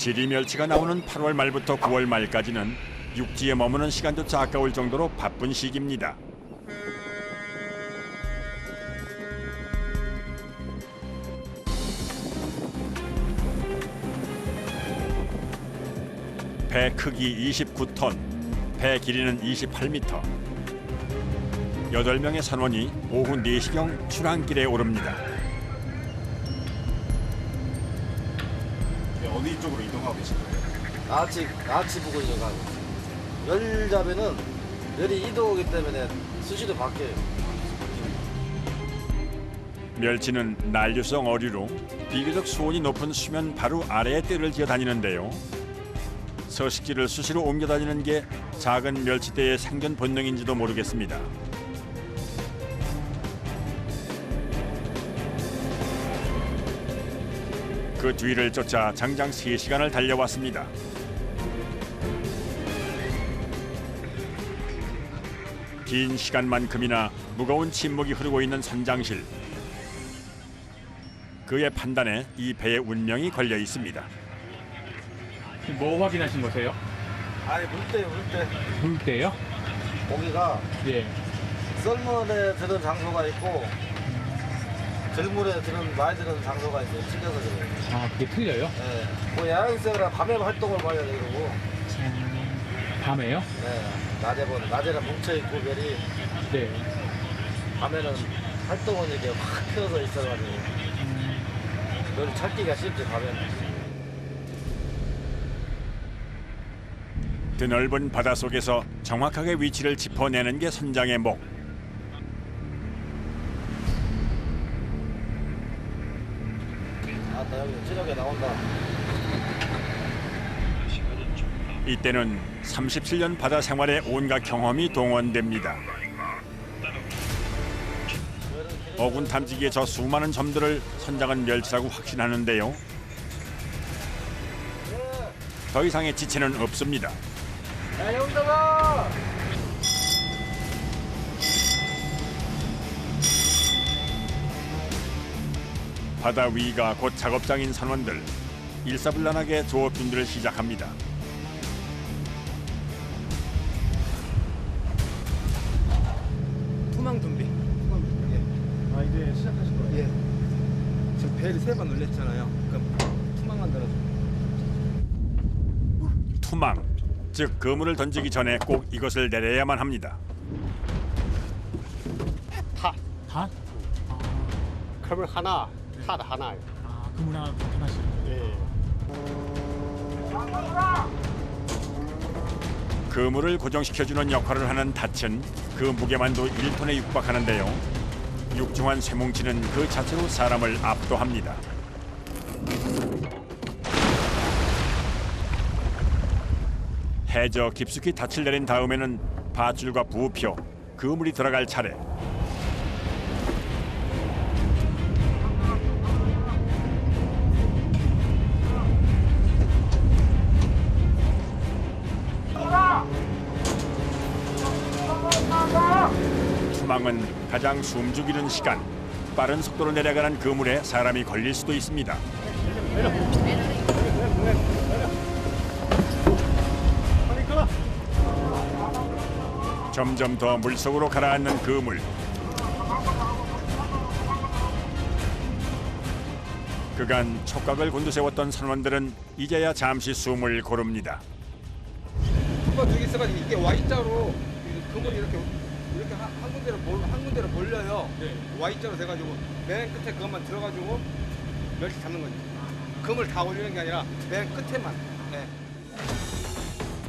지리 멸치가 나오는 8월 말부터 9월 말까지는 육지에 머무는 시간조차 아까울 정도로 바쁜 시기입니다. 배 크기 29톤, 배 길이는 28m. 8명의 선원이 오후 4시경 출항길에 오릅니다. 어디 쪽으로 이동하고 계신 거예요? 나치 보고 이어가고 열 잡에는 열이 이동하기 때문에 수시도 바뀌어요. 멸치는 난류성 어류로 비교적 수온이 높은 수면 바로 아래에 뜰을 지어 다니는데요. 서식지를 수시로 옮겨 다니는 게 작은 멸치떼의 생존 본능인지도 모르겠습니다. 그 뒤를 쫓아 장장 3시간을 달려왔습니다. 긴 시간만큼이나 무거운 침묵이 흐르고 있는 선장실. 그의 판단에 이 배의 운명이 걸려 있습니다. 지금 뭐 확인하신 거세요? 아니 물때 물때요? 고기가 예. 썰물에 드는 장소가 있고 들물에 많이 드는 장소가 있어요. 찔려서 그래요. 아, 그게 틀려요? 네. 뭐 야행성이라 밤에 활동을 많이 하는 거고. 밤에요? 네. 낮에는 뭉쳐있고 별이 네. 밤에는 활동은 이렇게 확 펴서 있어가지고 별을 찾기가 쉽지 밤에는. 드넓은 바다 속에서 정확하게 위치를 짚어내는 게 선장의 목. 아, 나 여기 찌르게 나온다. 이때는 37년 바다 생활의 온갖 경험이 동원됩니다. 어군 탐지기의 저 수많은 점들을 선장은 멸치라고 확신하는데요. 더 이상의 지체는 없습니다. 야, 영덕아! 바다 위가 곧 작업장인 선원들. 일사불란하게 조업 준비를 시작합니다. 투망 준비. 예. 아 이제 시작하실 거예요? 예. 지금 배를 3번 올렸잖아요. 그럼 투망만 들어줘. 투망, 즉 그물을 던지기 전에 꼭 이것을 내려야만 합니다. 다? 그물 하나, 탑 하나요. 아, 그물 하나 하나씩. 예. 그물을 고정시켜주는 역할을 하는 닻은 그 무게만도 1톤에 육박하는데요. 육중한 쇠뭉치는 그 자체로 사람을 압도합니다. 해저 깊숙이 닻을 내린 다음에는 밧줄과 부표, 그물이 들어갈 차례. 투망은 가장 숨죽이는 시간. 빠른 속도로 내려가는 그물에 사람이 걸릴 수도 있습니다. 점점 더 물속으로 가라앉는 그물. 그간 촉각을 곤두세웠던 선원들은 이제야 잠시 숨을 고릅니다. 한번 두개 있어가지고 이게 Y자로 그물이 이렇게 한 군데로 몰려요. 네. Y자로 돼가지고 맨 끝에 그것만 들어가지고 멸치 잡는 거죠. 그물 다 올리는 게 아니라 맨 끝에만. 네.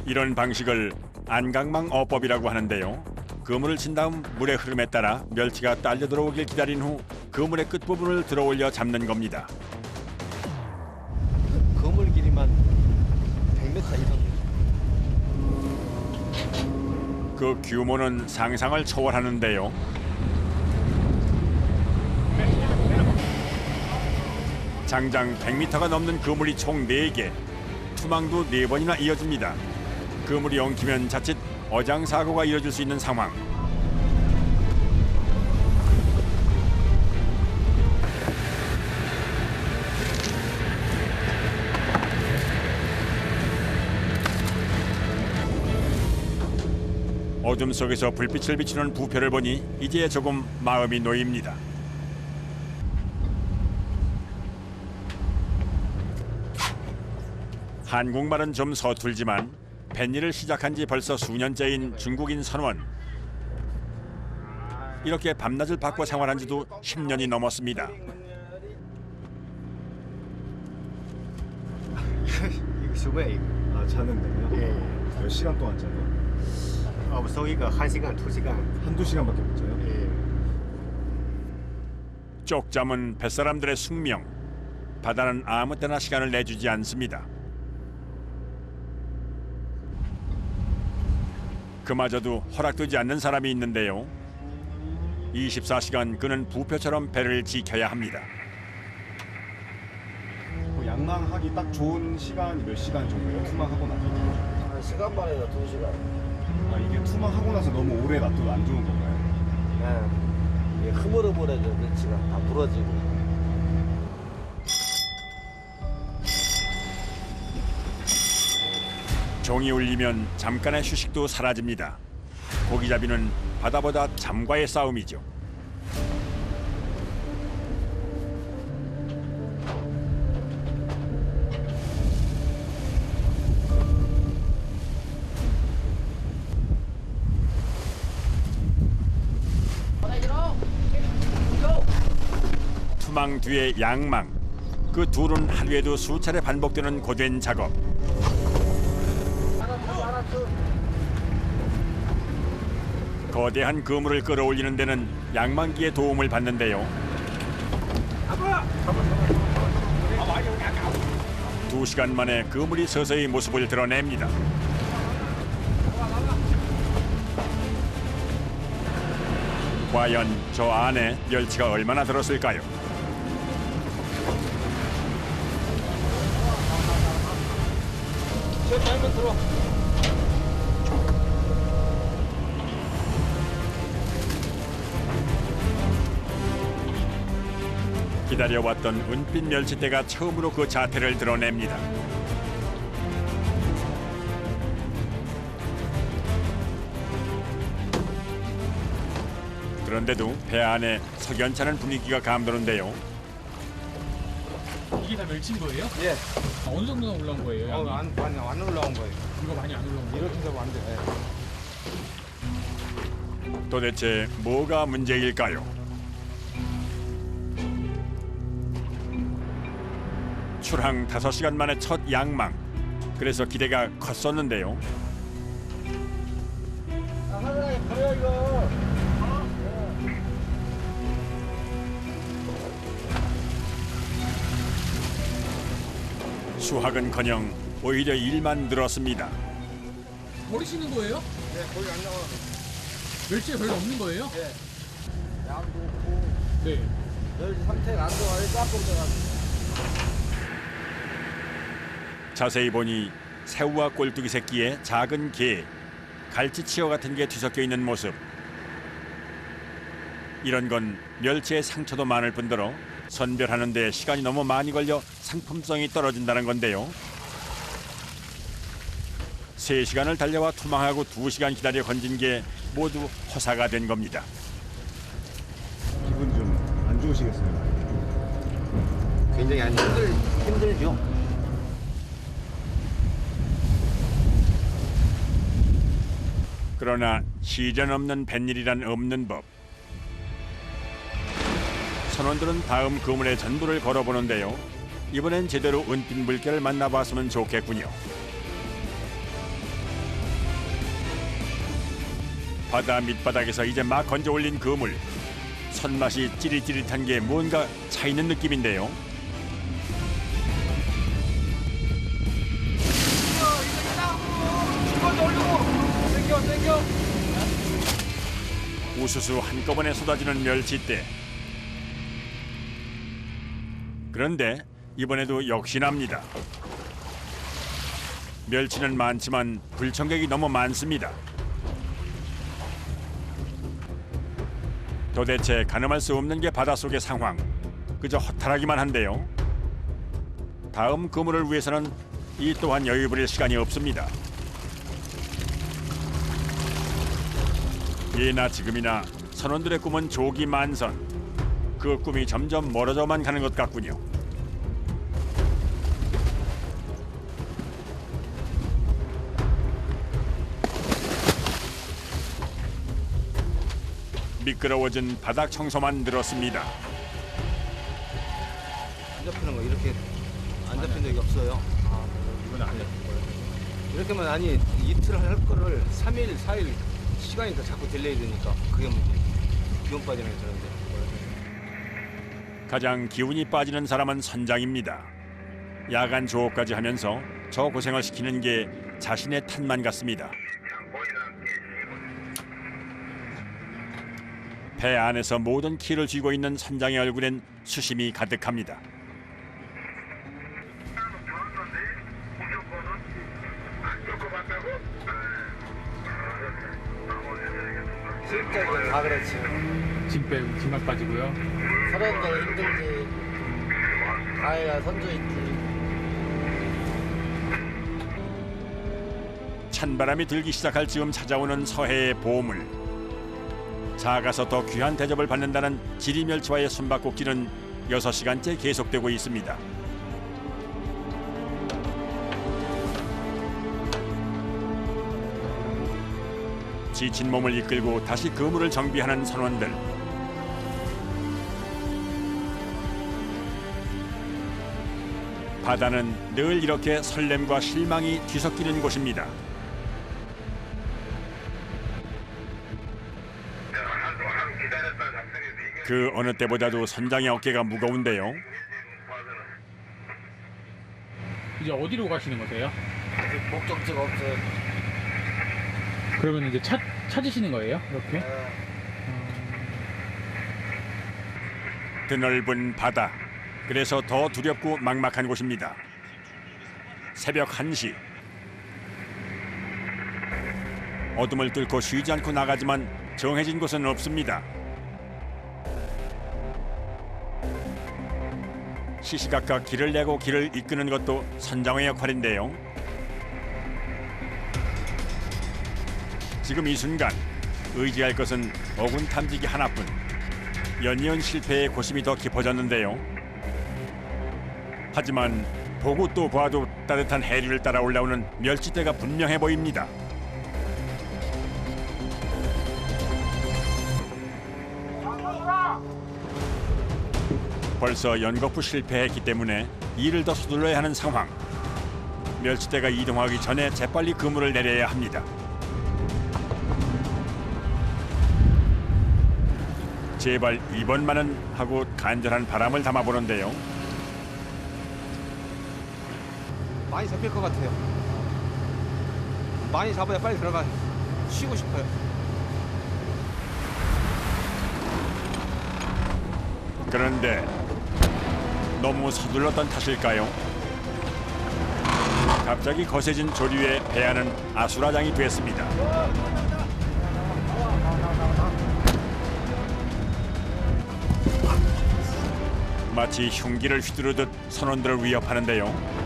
이런 방식을 안강망 어법이라고 하는데요. 그물을 친 다음 물의 흐름에 따라 멸치가 딸려 들어오길 기다린 후 그물의 끝부분을 들어올려 잡는 겁니다. 그물 길이만 100m 이상. 그 규모는 상상을 초월하는데요. 장장 100m가 넘는 그물이 총 4개, 투망도 4번이나 이어집니다. 그물이 엉키면 자칫 어장사고가 이어질 수 있는 상황. 어둠 속에서 불빛을 비추는 부표를 보니 이제 조금 마음이 놓입니다. 한국말은 좀 서툴지만 뱃일을 시작한 지 벌써 수년째인 중국인 선원. 이렇게 밤낮을 바꿔 생활한 지도 10년이 넘었습니다. 이거 수배 아, 자는데요? 예. 몇 시간 동안 자요? 소위가 1시간, 2시간. 한두 시간밖에 못 자요? 예. 쪽잠은 뱃사람들의 숙명. 바다는 아무 때나 시간을 내주지 않습니다. 그마저도 허락되지 않는 사람이 있는데요. 24시간 그는 부표처럼 배를 지켜야 합니다. 그 양망하기 딱 좋은 시간이 몇 시간 정도예요? 투망하고 나서? 한 시간만 해요, 2시간. 아, 이게 투망하고 나서 너무 오래 놔둬도 안 좋은 건가요? 네. 이게 흐물흐물해져, 멸치가 다 부러지고. 종이 울리면 잠깐의 휴식도 사라집니다. 고기잡이는 바다보다 잠과의 싸움이죠. 투망 뒤에 양망. 그 둘은 하루에도 수차례 반복되는 고된 작업. 거대한 그물을 끌어올리는 데는 양망기의 도움을 받는데요. 2시간 만에 그물이 서서히 모습을 드러냅니다. 과연 저 안에 멸치가 얼마나 들었을까요? 저 잘못 들어. 기다려왔던 은빛 멸치대가 처음으로 그 자태를 드러냅니다. 그런데도 배 안에 석연찮은 분위기가 감도는데요. 이게 다 멸치인 거예요? 예. 아, 어느 정도나 올라온 거예요? 양이? 안 올라온 거예요. 이거 많이 안 올라온 거예요? 이렇게 되면 안 돼. 예. 도대체 뭐가 문제일까요? 출항 5시간 만에 첫 양망. 그래서 기대가 컸었는데요. 아, 사장님, 버려, 이거. 수확은커녕 오히려 일만 늘었습니다. 버리시는 거예요? 네, 거기 안 나와. 멸치가 별로 없는 거예요? 네. 양도 없고, 네. 멸치 상태가 안 좋아요. 깜빡 돼가지고. 자세히 보니 새우와 꼴뚜기 새끼에 작은 게, 갈치치어 같은 게 뒤섞여 있는 모습. 이런 건 멸치의 상처도 많을 뿐더러 선별하는 데 시간이 너무 많이 걸려 상품성이 떨어진다는 건데요. 3시간을 달려와 투망하고 2시간 기다려 건진 게 모두 허사가 된 겁니다. 기분 좀 안 좋으시겠어요? 굉장히 안 힘들죠. 그러나 시련 없는 뱃일이란 없는 법. 선원들은 다음 그물의 전부를 걸어보는데요. 이번엔 제대로 은빛 물개를 만나봤으면 좋겠군요. 바다 밑바닥에서 이제 막 건져 올린 그물. 손맛이 찌릿찌릿한 게 뭔가 차이는 느낌인데요. 우수수 한꺼번에 쏟아지는 멸치대. 그런데 이번에도 역시납니다. 멸치는 많지만 불청객이 너무 많습니다. 도대체 가늠할 수 없는 게 바닷속의 상황. 그저 허탈하기만 한데요. 다음 그물을 위해서는 이 또한 여유 부릴 시간이 없습니다. 예나 지금이나 선원들의 꿈은 조기 만선. 그 꿈이 점점 멀어져만 가는 것 같군요. 미끄러워진 바닥 청소만 늘었습니다. 안 잡히는 거 이렇게 안 잡힌 적이 없어요. 이건 안 잡힌 거예요. 이렇게만 아니 이틀 할 거를 3일, 4일 시간이 더 자꾸 딜레이 되니까 그게 문제. 기운 빠지는 게 저런데. 가장 기운이 빠지는 사람은 선장입니다. 야간 조업까지 하면서 저 고생을 시키는 게 자신의 탓만 같습니다. 배 안에서 모든 키를 쥐고 있는 선장의 얼굴엔 수심이 가득합니다. 실적이 다 그렇지. 짐 빼고 짐만 빠지고요. 선원들 힘들지. 아이가 선조 있지. 찬바람이 들기 시작할 즈음 찾아오는 서해의 보물. 작아서 더 귀한 대접을 받는다는 지리멸치와의 숨바꼭질은 6시간째 계속되고 있습니다. 지친 몸을 이끌고 다시 그물을 정비하는 선원들. 바다는 늘 이렇게 설렘과 실망이 뒤섞이는 곳입니다. 그 어느 때보다도 선장의 어깨가 무거운데요. 이제 어디로 가시는 거세요? 아직 목적지가 없어요. 그러면 이제 찾으시는 거예요? 이렇게? 드넓은 바다. 그래서 더 두렵고 막막한 곳입니다. 새벽 1시. 어둠을 뚫고 쉬지 않고 나가지만 정해진 곳은 없습니다. 시시각각 길을 내고 길을 이끄는 것도 선장의 역할인데요. 지금 이 순간 의지할 것은 어군 탐지기 하나뿐. 연이은 실패의 고심이 더 깊어졌는데요. 하지만 보고 또 봐도 따뜻한 해류를 따라 올라오는 멸치대가 분명해 보입니다. 벌써 연거푸 실패했기 때문에 일을 더 서둘러야 하는 상황. 멸치대가 이동하기 전에 재빨리 그물을 내려야 합니다. 제발 이번만은 하고 간절한 바람을 담아보는데요. 많이 잡힐 것 같아요. 많이 잡아야 빨리 들어가. 쉬고 싶어요. 그런데 너무 서둘렀던 탓일까요? 갑자기 거세진 조류에 배안은 아수라장이 됐습니다. 마치 흉기를 휘두르듯 선원들을 위협하는데요.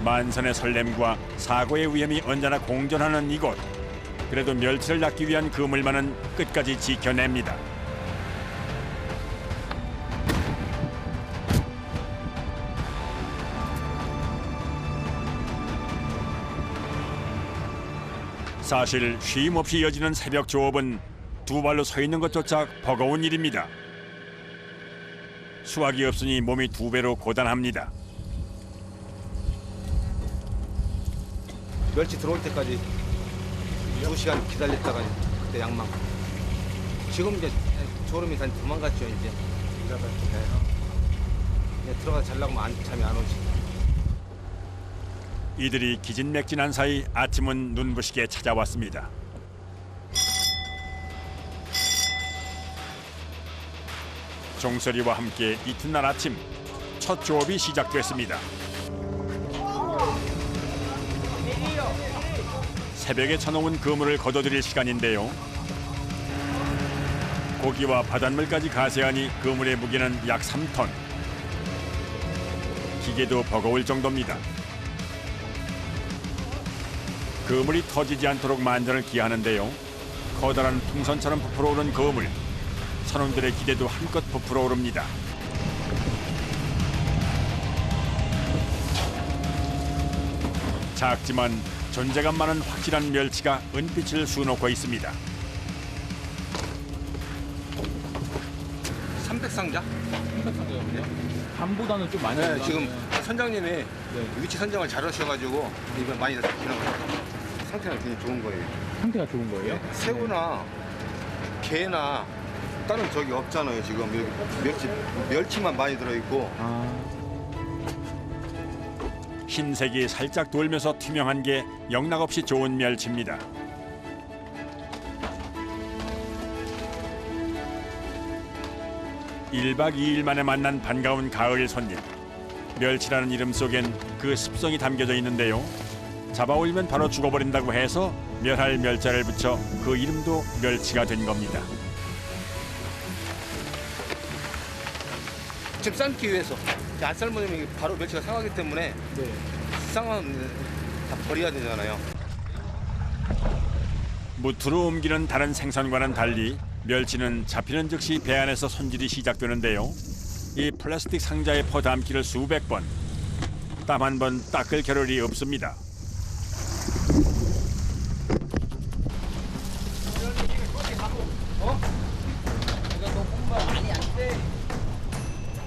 만선의 설렘과 사고의 위험이 언제나 공존하는 이곳. 그래도 멸치를 낚기 위한 그물만은 끝까지 지켜냅니다. 사실 쉼 없이 이어지는 새벽 조업은 두 발로 서 있는 것조차 버거운 일입니다. 수확이 없으니 몸이 두 배로 고단합니다. 멸치 들어올 때까지 2시간 기다렸다가 그때 양망. 지금 이제 졸음이 다 도망갔죠 이제. 이제 들어가 자려고 하면 잠이 안 오지. 이들이 기진맥진한 사이 아침은 눈부시게 찾아왔습니다. 종소리와 함께 이튿날 아침 첫 조업이 시작됐습니다. 새벽에 쳐놓은 그물을 걷어들일 시간인데요. 고기와 바닷물까지 가세하니 그물의 무게는 약 3톤. 기계도 버거울 정도입니다. 그물이 터지지 않도록 만전을 기하는데요. 커다란 풍선처럼 부풀어 오른 그물. 선원들의 기대도 한껏 부풀어 오릅니다. 작지만 존재감 많은 확실한 멸치가 은빛을 수놓고 있습니다. 300상자? 밤보다는 좀 많이 네, 올라가네. 지금 선장님이 위치 선정을 잘 하셔가지고 이번 많이 잡히는 거예요. 상태가 굉장히 좋은 거예요. 상태가 좋은 거예요? 새우나 게나 다른 적이 없잖아요. 지금 여기 멸치만 많이 들어있고. 흰색이 살짝 돌면서 투명한 게 영락없이 좋은 멸치입니다. 일박 2일 만에 만난 반가운 가을 손님. 멸치라는 이름 속엔 그 습성이 담겨져 있는데요. 잡아올리면 바로 죽어버린다고 해서 멸할 멸자를 붙여 그 이름도 멸치가 된 겁니다. 지금 삶기 위해서 안 삶으면 이게 바로 멸치가 상하기 때문에 네. 상하면 다 버려야 되잖아요. 무트로 옮기는 다른 생선과는 달리 멸치는 잡히는 즉시 배 안에서 손질이 시작되는데요. 이 플라스틱 상자에 퍼 담기를 수백 번. 땀 한 번 닦을 겨를이 없습니다.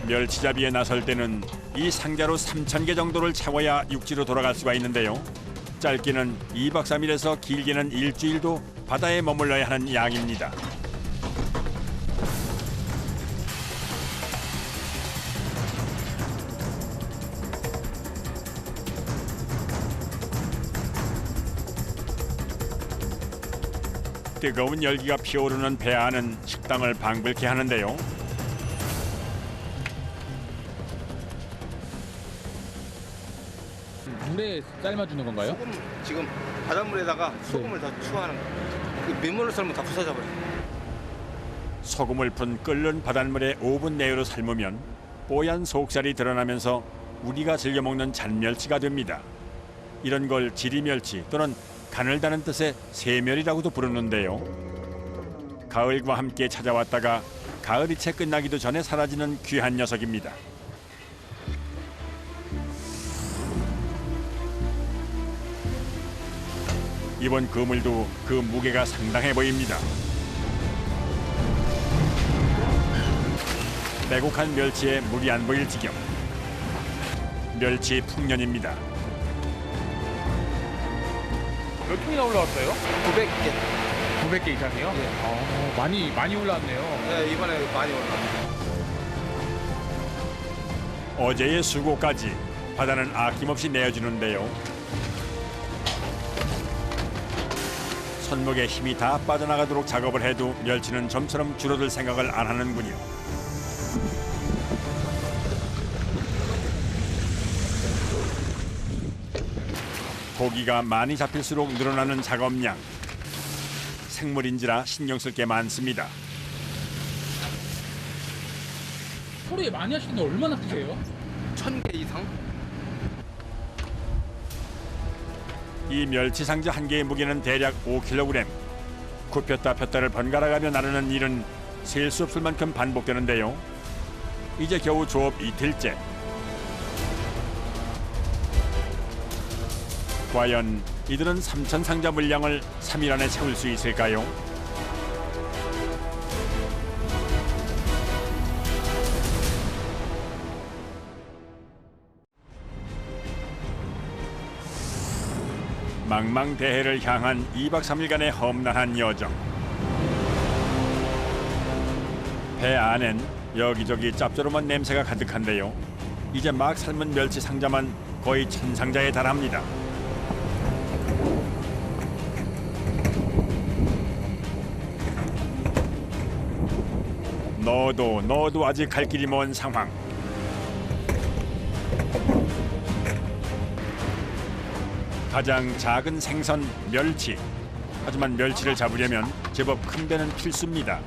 멸치잡이에 나설 때는 이 상자로 3,000개 정도를 채워야 육지로 돌아갈 수가 있는데요. 짧게는 2박 3일에서 길게는 일주일도 바다에 머물러야 하는 양입니다. 뜨거운 열기가 피어오르는 배 안은 식당을 방불케 하는데요. 물에 삶아주는 건가요? 소금 지금 바닷물에다가 소금을 더 추가하는 거예요. 그 민물로 삶으면 다 부서져버려요. 소금을 푼 끓는 바닷물에 5분 내외로 삶으면 뽀얀 속살이 드러나면서 우리가 즐겨 먹는 잔멸치가 됩니다. 이런 걸 지리멸치 또는 가늘다는 뜻의 새멸이라고도 부르는데요. 가을과 함께 찾아왔다가 가을이 채 끝나기도 전에 사라지는 귀한 녀석입니다. 이번 그물도 그 무게가 상당해 보입니다. 빼곡한 멸치에 물이 안 보일 지경. 멸치 풍년입니다. 몇 통이나 올라왔어요? 900개. 900개 이상이요? 네. 많이 올라왔네요. 네, 이번에 많이 올라왔어요. 어제의 수고까지 바다는 아낌없이 내어주는데요. 손목에 힘이 다 빠져나가도록 작업을 해도 멸치는 좀처럼 줄어들 생각을 안 하는군요. 고기가 많이 잡힐수록 늘어나는 작업량. 생물인지라 신경 쓸 게 많습니다. 하루에 많이 하시는데 얼마나 크세요? 1000개 이상? 이 멸치 상자 한 개의 무게는 대략 5kg. 굽혔다 폈다를 번갈아가며 나르는 일은 셀 수 없을 만큼 반복되는데요. 이제 겨우 조업 이틀째. 과연 이들은 3,000 상자 물량을 3일 안에 채울 수 있을까요? 망망대해를 향한 2박 3일간의 험난한 여정. 배 안엔 여기저기 짭조름한 냄새가 가득한데요. 이제 막 삶은 멸치 상자만 거의 1,000상자에 달합니다. 넣어도 아직 갈 길이 먼 상황. 가장 작은 생선 멸치. 하지만 멸치를 잡으려면 제법 큰 배는 필수입니다.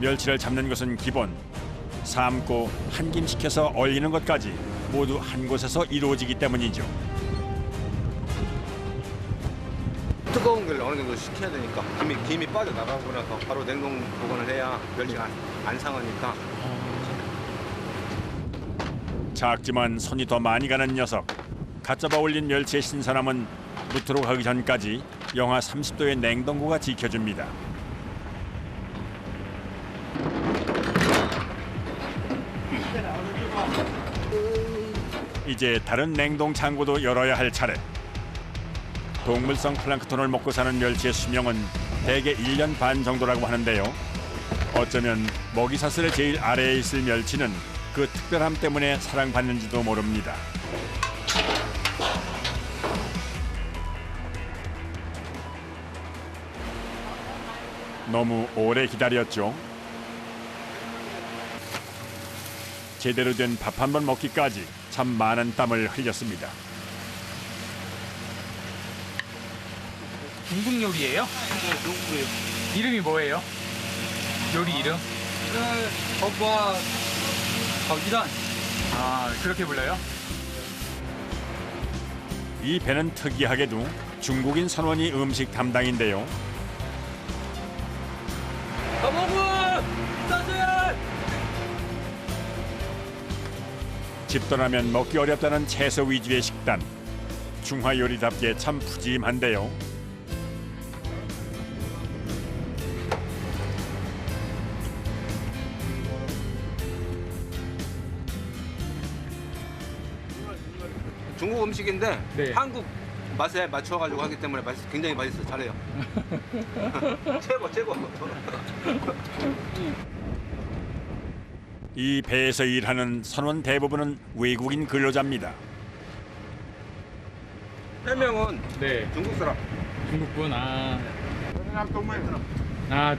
멸치를 잡는 것은 기본. 삶고 한김 식혀서 얼리는 것까지 모두 한 곳에서 이루어지기 때문이죠. 뜨거운 걸 어느 정도 식혀야 되니까 김이 빠져나가고 나서 바로 냉동 보관을 해야 멸치가 안 상하니까. 작지만 손이 더 많이 가는 녀석. 갓 잡아 올린 멸치의 신선함은 무트로 가기 전까지 영하 30도의 냉동고가 지켜줍니다. 이제 다른 냉동 창고도 열어야 할 차례. 동물성 플랑크톤을 먹고 사는 멸치의 수명은 대개 1년 반 정도라고 하는데요. 어쩌면 먹이사슬의 제일 아래에 있을 멸치는 그 특별함 때문에 사랑받는지도 모릅니다. 너무 오래 기다렸죠. 제대로 된 밥 한 번 먹기까지 참 많은 땀을 흘렸습니다. 중국 요리예요? 네, 중국이에요. 이름이 뭐예요? 요리 이름? 겉과 거기란. 아, 그렇게 불러요? 이 배는 특이하게도 중국인 선원이 음식 담당인데요. 집 떠나면 먹기 어렵다는 채소 위주의 식단. 중화 요리답게 참 푸짐한데요. 중국 음식인데 네. 한국 맛에 맞춰가지고 하기 때문에 굉장히 맛있어요. 잘해요. 최고. 이 배에서 일하는 선원 대부분은 외국인 근로자입니다. 해명은 네. 중국 사람. 중국분.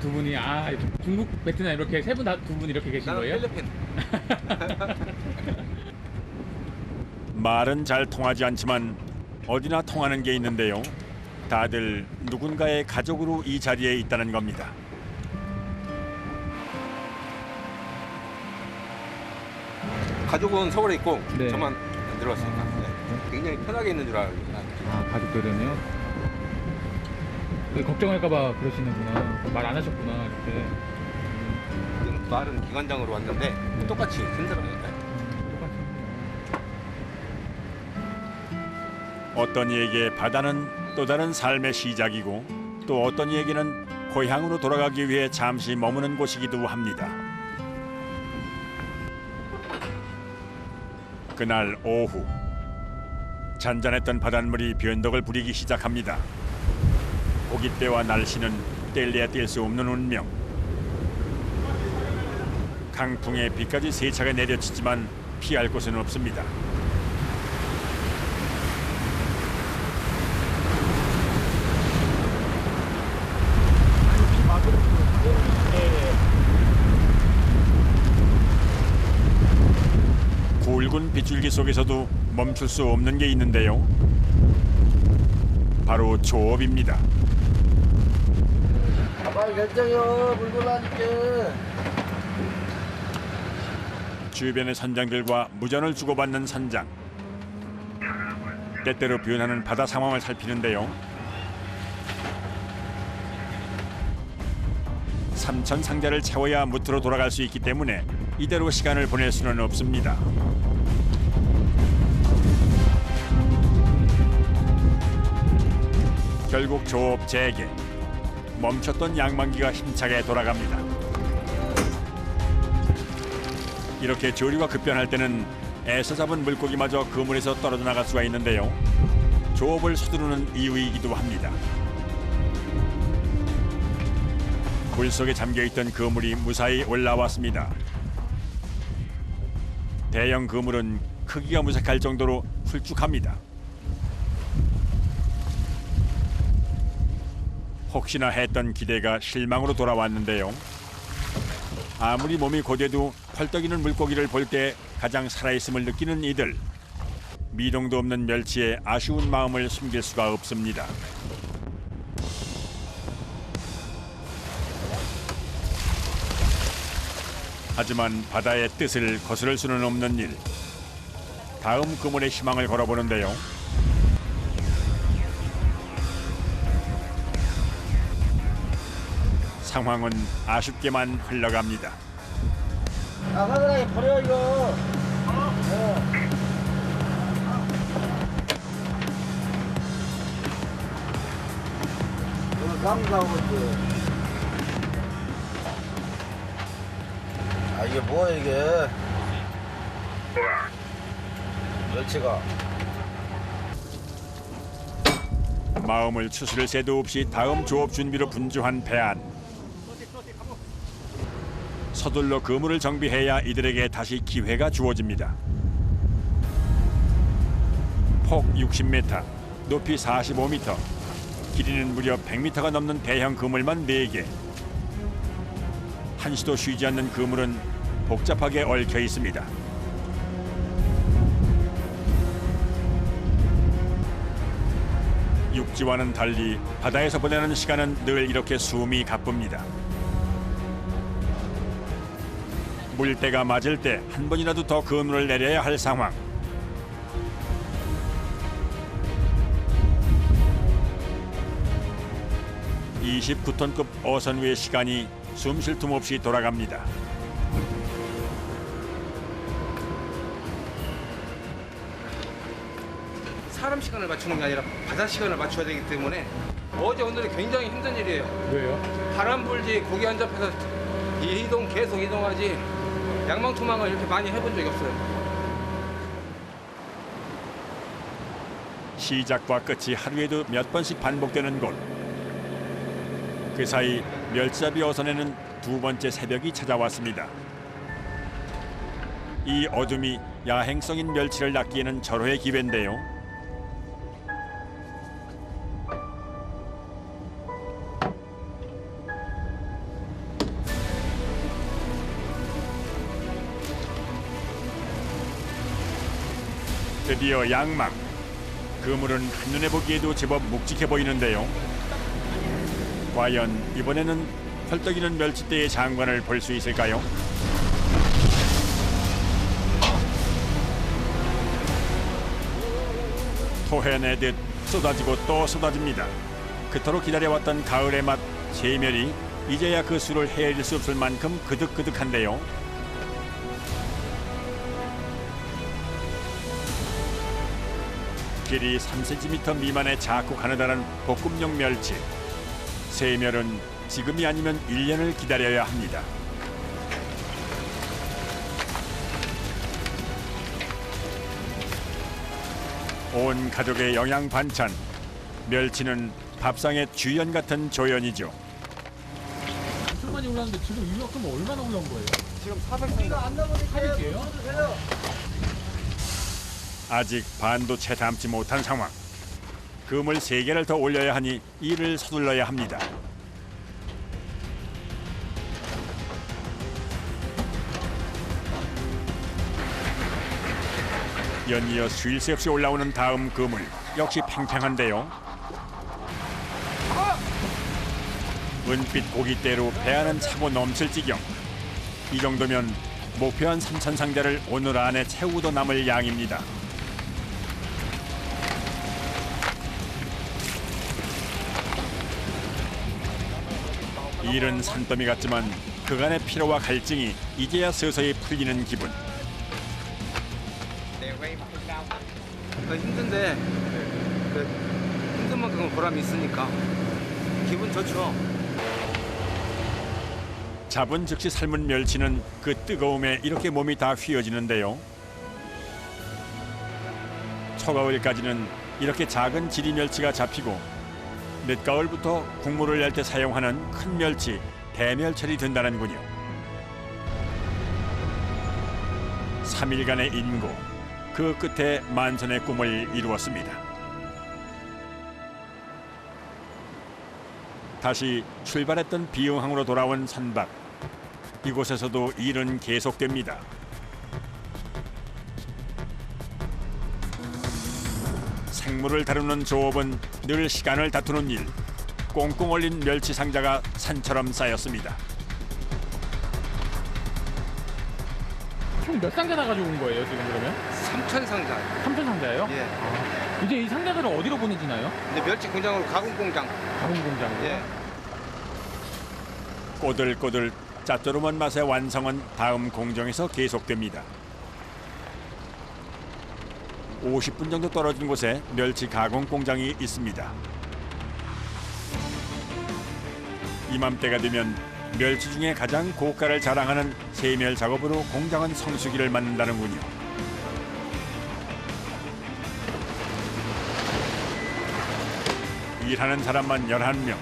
두 분이 중국, 베트남 이렇게 세 분 다 두 분 이렇게 계신 나는 거예요? 필리핀. 말은 잘 통하지 않지만 어디나 통하는 게 있는데요. 다들 누군가의 가족으로 이 자리에 있다는 겁니다. 가족은 서울에 있고 네. 저만 안 들어왔으니까 네. 굉장히 편하게 있는 줄 알아요. 가족들은요? 걱정할까봐 그러시는구나. 말 안 하셨구나, 그때. 말은 기관장으로 왔는데 똑같이 힘들어요. 어떤 이에게 바다는 또 다른 삶의 시작이고 또 어떤 이에게는 고향으로 돌아가기 위해 잠시 머무는 곳이기도 합니다. 그날 오후 잔잔했던 바닷물이 변덕을 부리기 시작합니다. 고깃대와 날씨는 뗄래야 뗄 수 없는 운명. 강풍에 비까지 세차게 내려치지만 피할 곳은 없습니다. 굵은 빗줄기 속에서도 멈출 수 없는 게 있는데요. 바로 조업입니다. 빨리 결정요. 물 들어가니까. 주변의 선장들과 무전을 주고받는 선장. 때때로 변하는 바다 상황을 살피는데요. 삼천 상자를 채워야 무트로 돌아갈 수 있기 때문에 이대로 시간을 보낼 수는 없습니다. 결국 조업 재개. 멈췄던 양만기가 힘차게 돌아갑니다. 이렇게 조류가 급변할 때는 애써 잡은 물고기마저 그물에서 떨어져 나갈 수가 있는데요. 조업을 서두르는 이유이기도 합니다. 물속에 잠겨있던 그물이 무사히 올라왔습니다. 대형 그물은 크기가 무색할 정도로 훌쭉합니다. 혹시나 했던 기대가 실망으로 돌아왔는데요. 아무리 몸이 고돼도 펄떡이는 물고기를 볼 때 가장 살아있음을 느끼는 이들. 미동도 없는 멸치의 아쉬운 마음을 숨길 수가 없습니다. 하지만 바다의 뜻을 거스를 수는 없는 일. 다음 그물의 희망을 걸어보는데요. 상황은 아쉽게만 흘러갑니다. 아, 사장님 버려 이거. 어. 이거 감사하고 있지. 아, 이게 뭐야 이게? 멸치가. 마음을 추스릴 새도 없이 다음 조업 준비로 분주한 배안. 서둘러 그물을 정비해야 이들에게 다시 기회가 주어집니다. 폭 60m, 높이 45m, 길이는 무려 100m가 넘는 대형 그물만 4개. 한시도 쉬지 않는 그물은 복잡하게 얽혀 있습니다. 육지와는 달리 바다에서 보내는 시간은 늘 이렇게 숨이 가쁩니다. 물때가 맞을 때 한 번이라도 더 그물을 내려야 할 상황. (29톤급) 어선 위의 시간이 숨 쉴 틈 없이 돌아갑니다. 사람 시간을 맞추는 게 아니라 바다 시간을 맞춰야 되기 때문에 어제 오늘은 굉장히 힘든 일이에요. 왜요? 바람 불지 고기 안 잡혀서 계속 이동하지 양망투망을 이렇게 많이 해본 적이 없어요. 시작과 끝이 하루에도 몇 번씩 반복되는 곳. 그 사이 멸치잡이 어선에는 두 번째 새벽이 찾아왔습니다. 이 어둠이 야행성인 멸치를 낚기에는 절호의 기회인데요. 드디어 양망. 그물은 한눈에 보기에도 제법 묵직해 보이는데요. 과연 이번에는 헐떡이는 멸치대의 장관을 볼 수 있을까요? 토해내듯 쏟아지고 또 쏟아집니다. 그토록 기다려왔던 가을의 맛 세멸이 이제야 그 수를 헤아릴 수 없을 만큼 그득그득한데요. 길이 3cm 미만의 작고 가느다란 볶음용 멸치. 세멸은 지금이 아니면 1년을 기다려야 합니다. 온 가족의 영양 반찬. 멸치는 밥상의 주연 같은 조연이죠. 엄청 많이 올랐는데 지금 이만큼 얼마나 올라온 거예요? 지금 400cm. 800이에요? 아직 반도 채 담지 못한 상황. 그물 3개를 더 올려야 하니 이를 서둘러야 합니다. 연이어 쉴 새 없이 올라오는 다음 그물. 역시 팽팽한데요. 은빛 고깃대로 배안은 차고 넘칠 지경. 이 정도면 목표한 3,000 상자를 오늘 안에 채우고도 남을 양입니다. 일은 산더미 같지만 그간의 피로와 갈증이 이제야 서서히 풀리는 기분. 힘든데 힘든 만큼 보람이 있으니까 기분 좋죠. 잡은 즉시 삶은 멸치는 그 뜨거움에 이렇게 몸이 다 휘어지는데요. 초가을까지는 이렇게 작은 지리 멸치가 잡히고 늦가을부터 국물을 낼 때 사용하는 큰 멸치, 대멸철이 된다는군요. 3일간의 인고, 그 끝에 만선의 꿈을 이루었습니다. 다시 출발했던 비응항으로 돌아온 선박. 이곳에서도 일은 계속됩니다. 생물을 다루는 조업은 늘 시간을 다투는 일. 꽁꽁 얼린 멸치 상자가 산처럼 쌓였습니다. 총 몇 상자 다 가지고 온 거예요 지금 그러면? 3,000 상자. 3천 상자예요? 예. 이제 이 상자들은 어디로 보내지나요? 근데 멸치 공장으로 가공 공장. 가공 공장으로. 예. 꼬들꼬들 짭조름한 맛의 완성은 다음 공정에서 계속됩니다. 50분 정도 떨어진 곳에 멸치 가공 공장이 있습니다. 이맘때가 되면 멸치 중에 가장 고가를 자랑하는 세멸 작업으로 공장은 성수기를 맞는다는군요. 일하는 사람만 11명.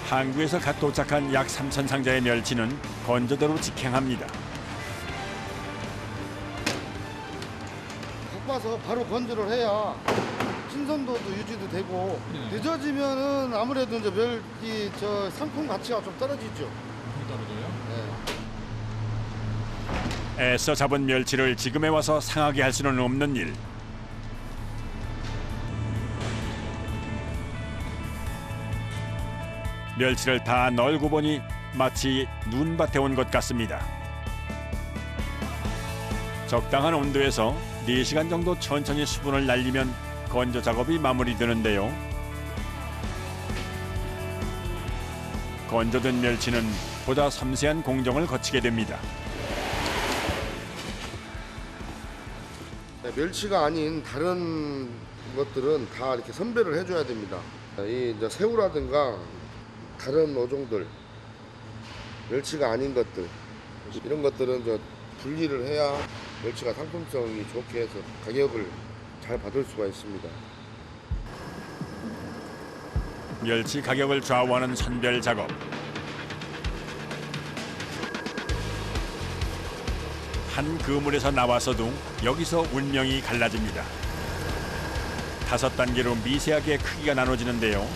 항구에서 갓 도착한 약 3천 상자의 멸치는 건조대로 직행합니다. 볶아서 바로 건조를 해야 신선도도 유지도 되고 늦어지면은 아무래도 이제 멸치 저 상품 가치가 좀 떨어지죠. 애써 잡은 멸치를 지금에 와서 상하게 할 수는 없는 일. 멸치를 다 널고 보니 마치 눈밭에 온 것 같습니다. 적당한 온도에서 4시간 정도 천천히 수분을 날리면 건조 작업이 마무리되는데요. 건조된 멸치는 보다 섬세한 공정을 거치게 됩니다. 네, 멸치가 아닌 다른 것들은 다 이렇게 선별을 해줘야 됩니다. 이 이제 새우라든가 다른 어종들, 멸치가 아닌 것들 이런 것들은 저 분리를 해야 멸치가 상품성이 좋게 해서 가격을 잘 받을 수가 있습니다. 멸치 가격을 좌우하는 선별 작업. 한 그물에서 나와서도 여기서 운명이 갈라집니다. 5단계로 미세하게 크기가 나눠지는데요.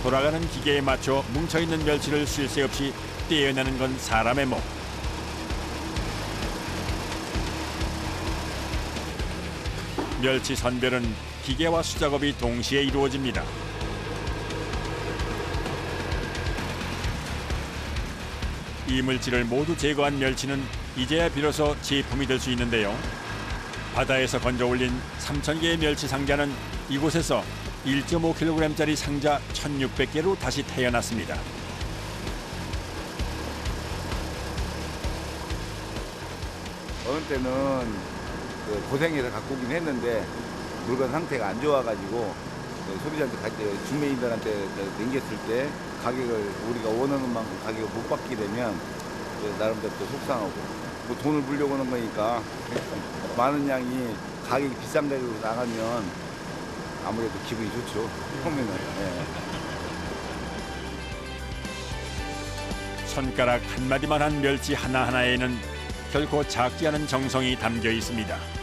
돌아가는 기계에 맞춰 뭉쳐있는 멸치를 쉴 새 없이 떼어내는 건 사람의 목. 멸치 선별은 기계와 수작업이 동시에 이루어집니다. 이물질을 모두 제거한 멸치는 이제야 비로소 제품이 될 수 있는데요. 바다에서 건져 올린 3,000개의 멸치 상자는 이곳에서 1.5kg짜리 상자 1,600개로 다시 태어났습니다. 어느 때는 고생해서 갖고 오긴 했는데 물건 상태가 안 좋아가지고 소비자한테 중매인들한테 넘겼을 때 가격을 우리가 원하는 만큼 가격을 못 받게 되면 나름대로 또 속상하고 뭐 돈을 벌려고 하는 거니까 많은 양이 가격이 비싼 가격으로 나가면 아무래도 기분이 좋죠. 처음에는. 손가락 한마디만 한 멸치 하나하나에는 결코 작지 않은 정성이 담겨 있습니다.